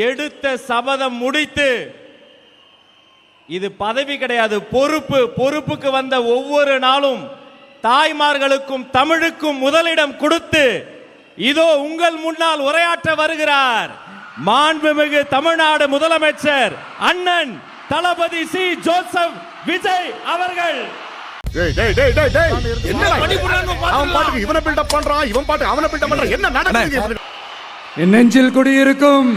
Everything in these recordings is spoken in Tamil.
எடுத்த சபதம் முடித்து, இது பதவி கிடையாது, பொறுப்பு. பொறுப்புக்கு வந்த ஒவ்வொரு நாளும் தாய்மார்களுக்கும் தமிழுக்கும் முதலிடம் கொடுத்து இதோ உங்கள் முன்னால் உரையாற்ற வருகிறார் மாண்புமிகு தமிழ்நாடு முதலமைச்சர் அண்ணன் தளபதி சி ஜோசப் விஜய் அவர்கள். என் நெஞ்சில் குடியிருக்கும்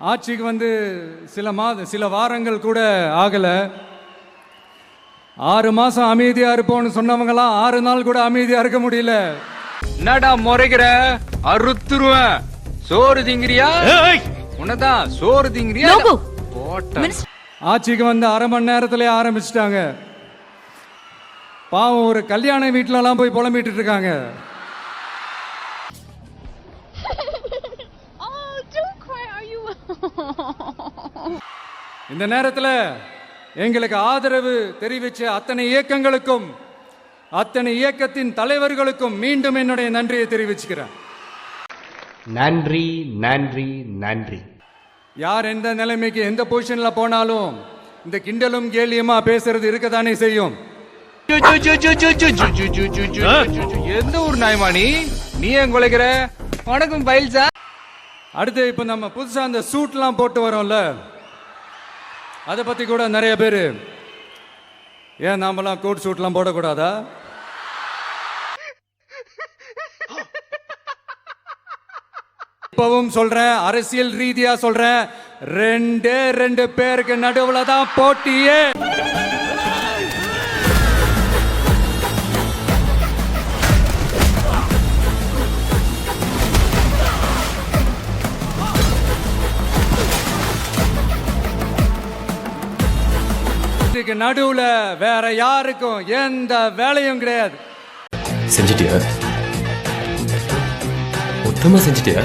ஆட்சிக்கு வந்து சில வாரங்கள் கூட ஆகல. 6 மாசம் அமைதியா இருப்போம்னு சொன்னவங்களாம் 6 நாள் கூட அமைதியா இருக்க முடியல. என்னடா முறைகிற? அறுத்துருவேன். சோறு திங்கிறியா? உன்னதான் சோறு திங்கிறியா? ஆட்சிக்கு வந்து 1/2 மணி நேரத்திலே ஆரம்பிச்சிட்டாங்க. பாவம், ஒரு கல்யாண வீட்டுல எல்லாம் போய் புலம்பிட்டு இருக்காங்க. இந்த நேரத்தில் எங்களுக்கு ஆதரவு தெரிவித்த அத்தனை இயக்கங்களுக்கும் அத்தனை இயக்கத்தின் தலைவர்களுக்கும் மீண்டும் என்னுடைய நன்றியை தெரிவிச்சுக்கிறேன். நன்றி நன்றி நன்றி. யார் எந்த நிலைமைக்கு எந்த பொசிஷன்ல போனாலும் இந்த கிண்டலும் கேலியுமா பேசுறது இருக்கதானே செய்யும். எந்த ஊர் நாய்மானி நீ ஏன் குலைக்கிற? வணக்கம் பயில்சா. அடுத்து இப்ப நம்ம புதுசா அந்த சூட்லாம் போட்டு வரோம்ல, அதை பத்தி கூட நிறைய பேர், ஏன் நாமெல்லாம் கோட் சூட்லாம் போடக்கூடாதா? இப்பவும் சொல்றேன், அரசியல் ரீதியா சொல்றேன், 2 பேருக்கு நடுவுல தான் போட்டியே. நடுவுல வேற யாருக்கும் எந்த வேலையும் கிடையாது. செஞ்சிட்டியா? மொத்தமா செஞ்சிட்டியா?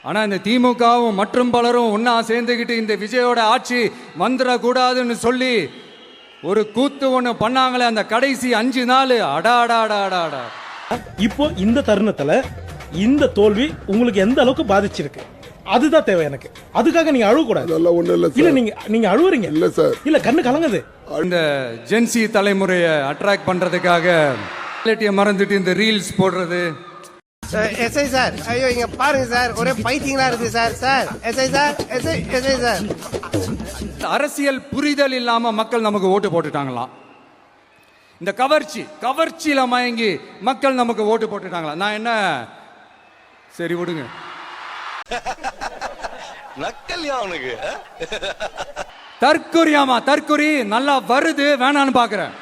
ஆனா இந்த திமுகவும் மற்றும் பலரும் ஒன்னா சேர்ந்துகிட்டு இந்த விஜயோட ஆட்சி வந்துடக்கூடாதுன்னு சொல்லி ஒரு கூத்து ஒண்ணு பண்ணாங்களே, அந்த கடைசி 5 நாள் அடாடாடாடாடா. இப்போ இந்த தருணத்துல இந்த தோல்வி உங்களுக்கு எந்த அளவுக்கு பாதிச்சிருக்கு அதுதான் தேவை எனக்கு. அதுக்காக நீங்க அழுவ கூடாது. இல்ல நீங்க அழுவுறீங்க. இல்ல சார், இல்ல கண்ணு கலங்குது. இந்த ஜென்சி தலைமுறையை அட்ராக்ட் பண்றதுக்காக மறந்துட்டு இந்த ரீல்ஸ் போடுறது. எஸ்ஐ சார், ஐயோ இங்க பாருங்க சார், ஒரே பைத்தியங்களா இருக்கு sir. Sir SI sir, SI sir. அரசியல் புரிதல் இல்லாம மக்கள் நமக்கு ஓட்டு போட்டுட்டாங்களாம். இந்த கவர்ச்சியில மயங்கி மக்கள் நமக்கு ஓட்டு போட்டுட்டாங்களா? நான் என்ன, சரி விடுங்க. தற்குறி நல்லா வருது, வேணான்னு பாக்குறேன்.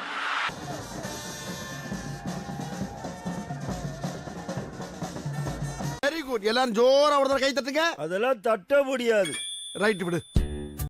Very good. எல்லாரும் ஜோரா ஒரு கை தட்டுங்க. அதெல்லாம் தட்ட முடியாது. ரைட் விடு.